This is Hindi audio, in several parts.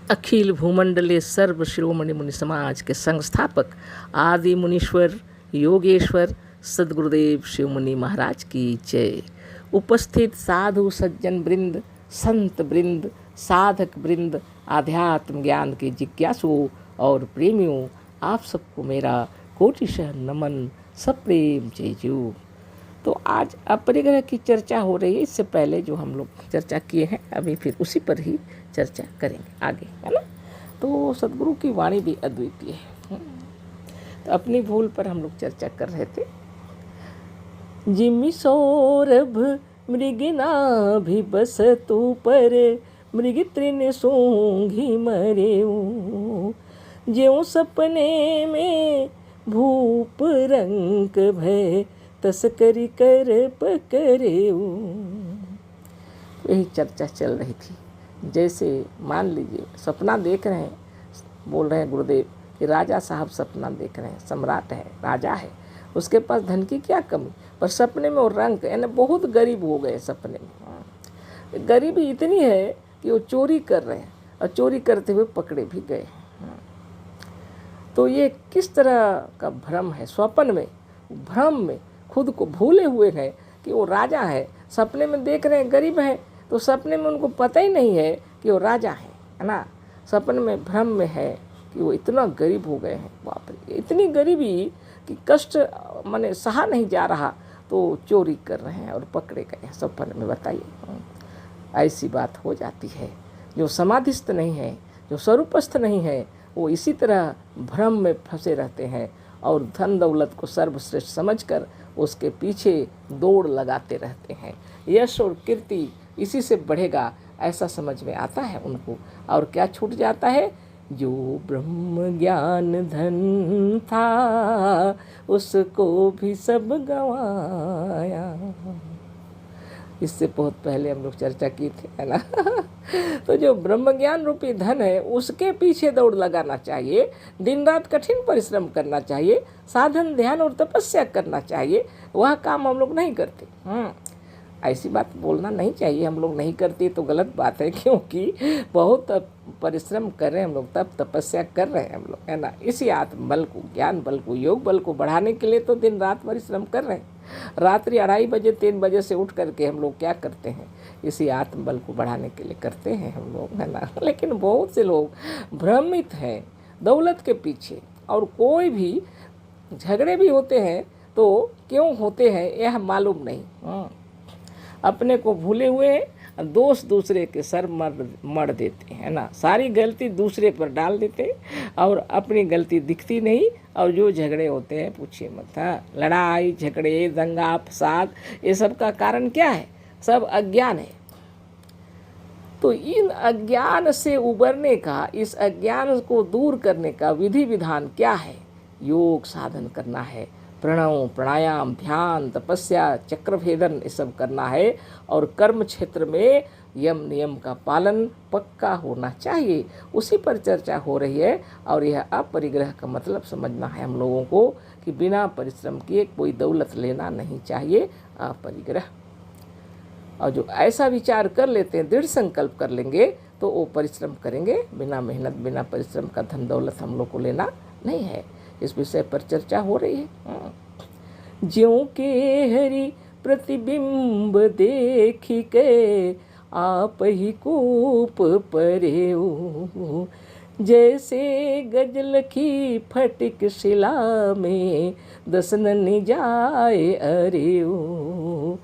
अखिल भूमंडले सर्व शिरोमणि मुनि समाज के संस्थापक आदि मुनीश्वर योगेश्वर सद्गुरुदेव शिव मुनि महाराज की जय। उपस्थित साधु सज्जन वृंद, संत वृंद, साधक वृंद, आध्यात्म ज्ञान के जिज्ञासुओं और प्रेमियों, आप सबको मेरा कोटिशः नमन, सप्रेम जय जू। तो आज अपरिग्रह की चर्चा हो रही है। इससे पहले जो हम लोग चर्चा किए हैं अभी फिर उसी पर ही चर्चा करेंगे आगे, है ना। तो सदगुरु की वाणी भी अद्वितीय है। तो अपनी भूल पर हम लोग चर्चा कर रहे थे। जिमि सौरभ मृगिना भी बस तू पर, मृग तृण सूंघी मरेऊ, ज्यों सपने में भूप रंक भय, तस्करी कर पकड़ेऊ। यही चर्चा चल रही थी। जैसे मान लीजिए सपना देख रहे हैं, बोल रहे हैं गुरुदेव कि राजा साहब सपना देख रहे हैं, सम्राट है, राजा है, उसके पास धन की क्या कमी, पर सपने में वो रंक यानी बहुत गरीब हो गए। सपने में गरीबी इतनी है कि वो चोरी कर रहे हैं और चोरी करते हुए पकड़े भी गए। तो ये किस तरह का भ्रम है। स्वप्न में, भ्रम में खुद को भूले हुए हैं कि वो राजा है। सपने में देख रहे हैं गरीब है, तो सपने में उनको पता ही नहीं है कि वो राजा है ना। सपने में भ्रम में है कि वो इतना गरीब हो गए हैं। बाप रे, इतनी गरीबी कि कष्ट माने सहा नहीं जा रहा, तो चोरी कर रहे हैं और पकड़े गए हैं सपने में। बताइए, ऐसी बात हो जाती है। जो समाधिस्थ नहीं है, जो स्वरूपस्थ नहीं है, वो इसी तरह भ्रम में फंसे रहते हैं और धन दौलत को सर्वश्रेष्ठ समझकर उसके पीछे दौड़ लगाते रहते हैं। यश और कीर्ति इसी से बढ़ेगा ऐसा समझ में आता है उनको, और क्या छूट जाता है। जो ब्रह्म ज्ञान धन था, उसको भी सब गंवाया। इससे बहुत पहले हम लोग चर्चा की थी, है ना। तो जो ब्रह्म ज्ञान रूपी धन है उसके पीछे दौड़ लगाना चाहिए, दिन रात कठिन परिश्रम करना चाहिए, साधन ध्यान और तपस्या करना चाहिए। वह काम हम लोग नहीं करते। ऐसी बात बोलना नहीं चाहिए, हम लोग नहीं करते तो गलत बात है, क्योंकि बहुत परिश्रम कर रहे हैं हम लोग, तब तपस्या कर रहे हैं हम लोग, है ना। इसी आत्म बल को, ज्ञान बल को, योग बल को बढ़ाने के लिए तो दिन रात परिश्रम कर रहे हैं। रात्रि 2:30 बजे 3 बजे से उठ करके हम लोग क्या करते हैं, इसी आत्म बल को बढ़ाने के लिए करते हैं हम लोग, है ना। लेकिन बहुत से लोग भ्रमित हैं दौलत के पीछे, और कोई भी झगड़े भी होते हैं तो क्यों होते हैं यह मालूम नहीं। अपने को भूले हुए दोष दूसरे के सर मर देते हैं ना। सारी गलती दूसरे पर डाल देते और अपनी गलती दिखती नहीं, और जो झगड़े होते हैं पूछिए मत। लड़ाई झगड़े दंगा फसाद, ये सब का कारण क्या है? सब अज्ञान है। तो इन अज्ञान से उबरने का, इस अज्ञान को दूर करने का विधि विधान क्या है? योग साधन करना है, प्रणव प्राणायाम ध्यान तपस्या चक्रभेदन ये सब करना है, और कर्म क्षेत्र में यम नियम का पालन पक्का होना चाहिए। उसी पर चर्चा हो रही है। और यह अपरिग्रह का मतलब समझना है हम लोगों को कि बिना परिश्रम किए कोई दौलत लेना नहीं चाहिए, अपरिग्रह। और जो ऐसा विचार कर लेते हैं, दृढ़ संकल्प कर लेंगे, तो वो परिश्रम करेंगे। बिना मेहनत बिना परिश्रम का धन दौलत हम लोग को लेना नहीं है। इस विषय पर चर्चा हो रही है। ज्यों के हरि प्रतिबिंब देखी के, आप ही कूप परेऊ, जैसे गजल की फटिक शिला में, दसन जाए अरेऊ,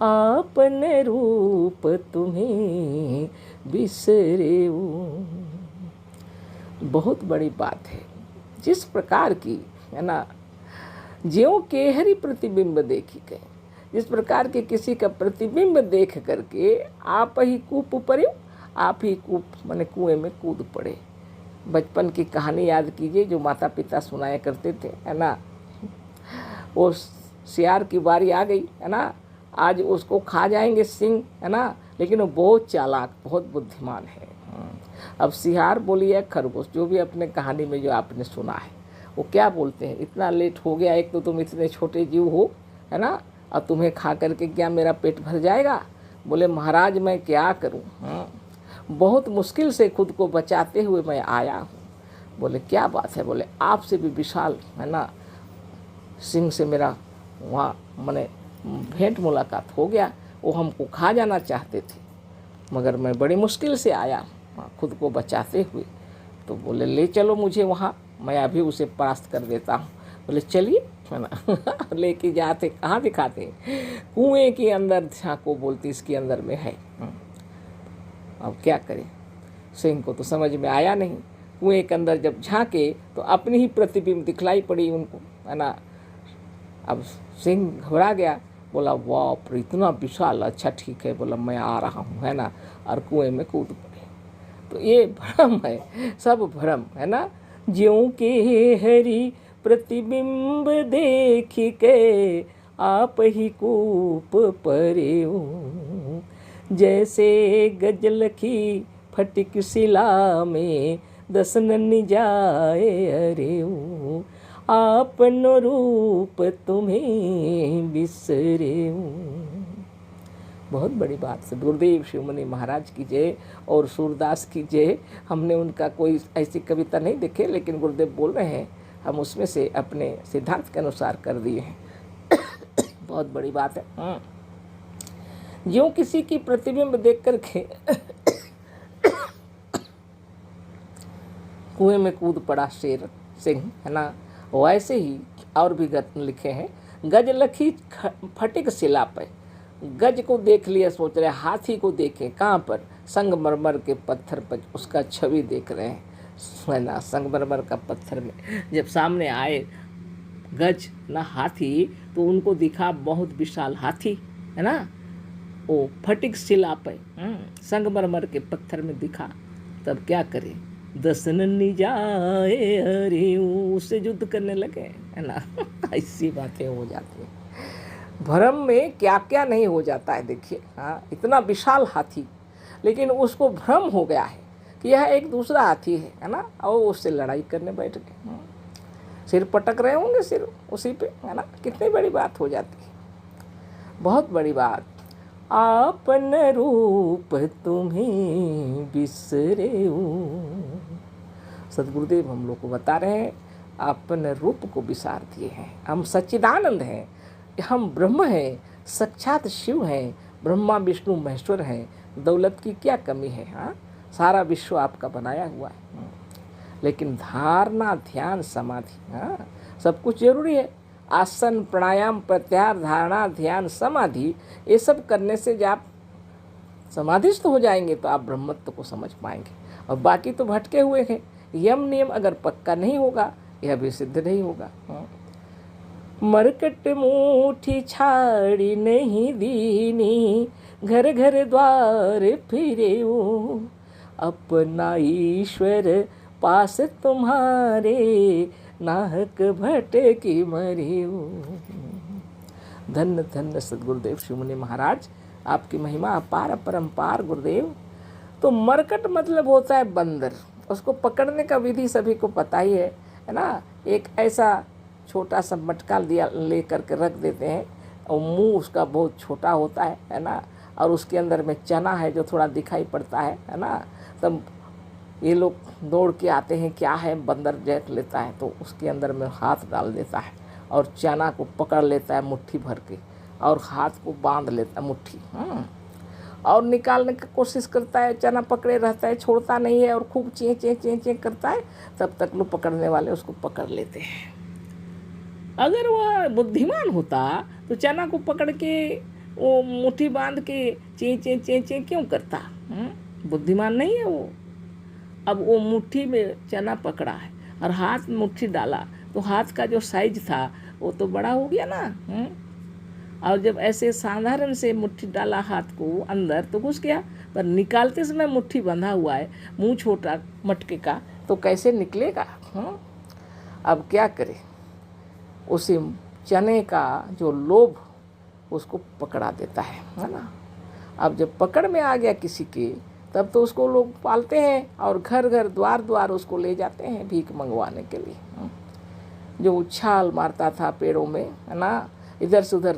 आपन रूप तुम्हें बिसरेऊ। बहुत बड़ी बात है। जिस प्रकार की, है ना, ज्यों के हरि प्रतिबिंब देखी गए, जिस प्रकार के किसी का प्रतिबिंब देख करके आप ही कूप पड़े, आप ही कूप माने कुएं में कूद पड़े। बचपन की कहानी याद कीजिए जो माता पिता सुनाया करते थे, है ना। वो सियार की बारी आ गई, है ना, आज उसको खा जाएंगे सिंह, है ना, लेकिन वो बहुत चालाक, बहुत बुद्धिमान है। अब सियार बोलिए खरगोश, जो भी अपने कहानी में जो आपने सुना है, वो क्या बोलते हैं, इतना लेट हो गया, एक तो तुम इतने छोटे जीव हो, है ना, और तुम्हें खा करके क्या मेरा पेट भर जाएगा? बोले महाराज मैं क्या करूं? बहुत मुश्किल से खुद को बचाते हुए मैं आया हूँ। बोले क्या बात है? बोले आपसे भी विशाल है ना सिंह से मेरा वहाँ मैंने भेंट मुलाकात हो गया, वो हमको खा जाना चाहते थे, मगर मैं बड़ी मुश्किल से आया खुद को बचाते हुए। तो बोले ले चलो मुझे वहाँ, मैं अभी उसे परास्त कर देता हूँ। बोले चलिए है ना लेके जाते, कहाँ दिखाते? कुएं के अंदर झांको, बोलती इसके अंदर में है। अब क्या करें, सिंह को तो समझ में आया नहीं। कुएं के अंदर जब झांके तो अपनी ही प्रतिबिंब दिखलाई पड़ी उनको, है ना। अब सिंह घबरा गया, बोला वाह इतना विशाल, अच्छा ठीक है, बोला मैं आ रहा हूँ, है ना, और कुएं में कूद पड़े। तो ये भ्रम है, सब भ्रम है ना। ज्यों के हरि प्रतिबिंब देख के आप ही कूप परे, जैसे गजलखी फटिक शिला में दसन जाए अरे, आपनो रूप तुम्हें बिसरे। बहुत बड़ी बात है। गुरुदेव शिवमुनि महाराज की जय और सूरदास की जय। हमने उनका कोई ऐसी कविता नहीं देखी, लेकिन गुरुदेव बोल रहे हैं, हम उसमें से अपने सिद्धांत के अनुसार कर दिए हैं। बहुत बड़ी बात है। ज्यों किसी की प्रतिबिंब देख कर के कुएं में कूद पड़ा शेर सिंह, है ना, वैसे ही और भी लिखे हैं। गज लखी फटिक शिला पे, गज को देख लिया, सोच रहे हाथी को देखें, कहाँ पर? संगमरमर के पत्थर पर उसका छवि देख रहे हैं, है ना। संगमरमर का पत्थर में जब सामने आए गज ना हाथी, तो उनको दिखा बहुत विशाल हाथी, है ना, वो फटिक शिला पे संगमरमर के पत्थर में दिखा। तब क्या करें, दसन जाए अरे, उससे युद्ध करने लगे, है ना। ऐसी बातें हो जाती हैं भ्रम में, क्या क्या नहीं हो जाता है। देखिए हाँ, इतना विशाल हाथी, लेकिन उसको भ्रम हो गया है कि यह एक दूसरा हाथी है ना, और उससे लड़ाई करने बैठ गए। सिर पटक रहे होंगे, सिर उसी पे, है ना। कितनी बड़ी बात हो जाती है, बहुत बड़ी बात। आपन रूप तुम्हें बिसरे, सदगुरुदेव हम लोग को बता रहे हैं, अपन रूप को विसार दिए हैं। हम सच्चिदानंद हैं, हम ब्रह्म हैं, साक्षात शिव हैं, ब्रह्मा विष्णु महेश्वर हैं। दौलत की क्या कमी है? हाँ, सारा विश्व आपका बनाया हुआ है, लेकिन धारणा ध्यान समाधि, हाँ, सब कुछ जरूरी है। आसन प्राणायाम प्रत्याहार धारणा ध्यान समाधि, ये सब करने से जब आप समाधिस्थ हो जाएंगे तो आप ब्रह्मत्व को समझ पाएंगे। और बाकी तो भटके हुए हैं। यम नियम अगर पक्का नहीं होगा, यह भी सिद्ध नहीं होगा। मरकट मुठी छाड़ी नहीं दीनी, घर घर द्वार फिरे, अपना ईश्वर पास तुम्हारे, नाहक भटकी मरे। धन्य धन्य सदगुरुदेव शिवमुनि महाराज, आपकी महिमा अपार अपरंपार गुरुदेव। तो मरकट मतलब होता है बंदर। उसको पकड़ने का विधि सभी को पता ही है ना। एक ऐसा छोटा सा मटका लिया, ले करके रख देते हैं, और मुंह उसका बहुत छोटा होता है ना, और उसके अंदर में चना है जो थोड़ा दिखाई पड़ता है ना। तब ये लोग दौड़ के आते हैं, क्या है? बंदर देख लेता है तो उसके अंदर में हाथ डाल देता है और चना को पकड़ लेता है मुट्ठी भर के, और हाथ को बांध लेता है मुट्ठी, और निकालने की कोशिश करता है। चना पकड़े रहता है, छोड़ता नहीं है, और खूब चें चें चें चें करता है। तब तक लोग पकड़ने वाले उसको पकड़ लेते हैं। अगर वह बुद्धिमान होता तो चना को पकड़ के वो मुट्ठी बांध के चें चें चें चें क्यों करता? बुद्धिमान नहीं है वो। अब वो मुट्ठी में चना पकड़ा है और हाथ में मुट्ठी डाला, तो हाथ का जो साइज था वो तो बड़ा हो गया ना। और जब ऐसे साधारण से मुट्ठी डाला हाथ को अंदर तो घुस गया, पर निकालते समय मुट्ठी बंधा हुआ है, मुंह छोटा मटके का, तो कैसे निकलेगा? अब क्या करें? उसी चने का जो लोभ उसको पकड़ा देता है ना। अब जब पकड़ में आ गया किसी के, तब तो उसको लोग पालते हैं और घर घर द्वार द्वार उसको ले जाते हैं भीख मंगवाने के लिए। जो उछाल मारता था पेड़ों में, है ना, इधर से उधर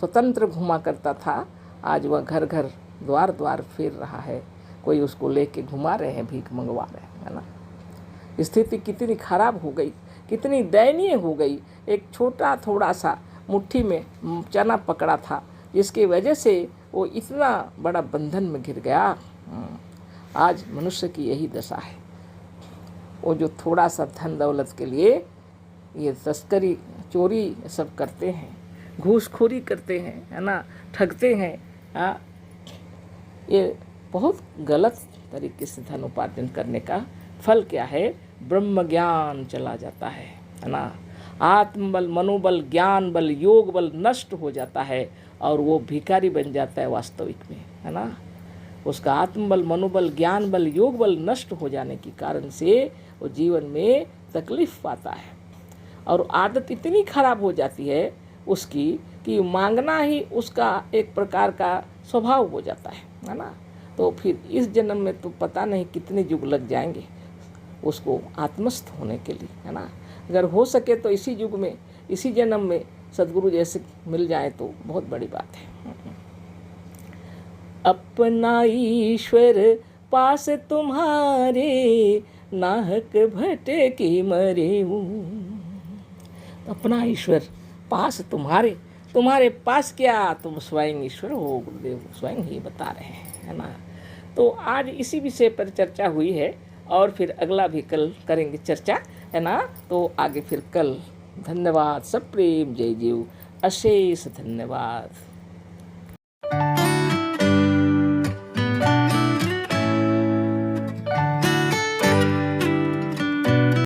स्वतंत्र घुमा करता था, आज वह घर घर द्वार द्वार फिर रहा है। कोई उसको लेके घुमा रहे हैं, भीख मंगवा रहे हैं, है ना। स्थिति कितनी खराब हो गई, कितनी दयनीय हो गई। एक छोटा थोड़ा सा मुट्ठी में चना पकड़ा था, जिसकी वजह से वो इतना बड़ा बंधन में घिर गया। आज मनुष्य की यही दशा है। वो जो थोड़ा सा धन दौलत के लिए ये तस्करी चोरी सब करते हैं, घूसखोरी करते हैं, है ना, ठगते हैं। हाँ, ये बहुत गलत तरीके से धन उपार्जन करने का फल क्या है? ब्रह्म ज्ञान चला जाता है ना। आत्मबल, मनोबल, ज्ञान बल, योग बल नष्ट हो जाता है और वो भिखारी बन जाता है वास्तविक में, है ना। उसका आत्मबल, मनोबल, ज्ञान बल, योग बल नष्ट हो जाने के कारण से वो जीवन में तकलीफ पाता है और आदत इतनी खराब हो जाती है उसकी कि मांगना ही उसका एक प्रकार का स्वभाव हो जाता है ना। तो फिर इस जन्म में तो पता नहीं कितने युग लग जाएंगे उसको आत्मस्थ होने के लिए, है ना। अगर हो सके तो इसी युग में, इसी जन्म में सद्गुरु जैसे मिल जाए तो बहुत बड़ी बात है। अपना ईश्वर पास तुम्हारे, नाहक भटे की मरे। अपना ईश्वर पास तुम्हारे, तुम्हारे पास क्या, तुम स्वयं ईश्वर हो। गुरुदेव स्वयं ही बता रहे हैं, है ना। तो आज इसी विषय पर चर्चा हुई है और फिर अगला भी कल करेंगे चर्चा, है ना। तो आगे फिर कल। धन्यवाद। सब प्रेम, जय जीव, अशेष धन्यवाद।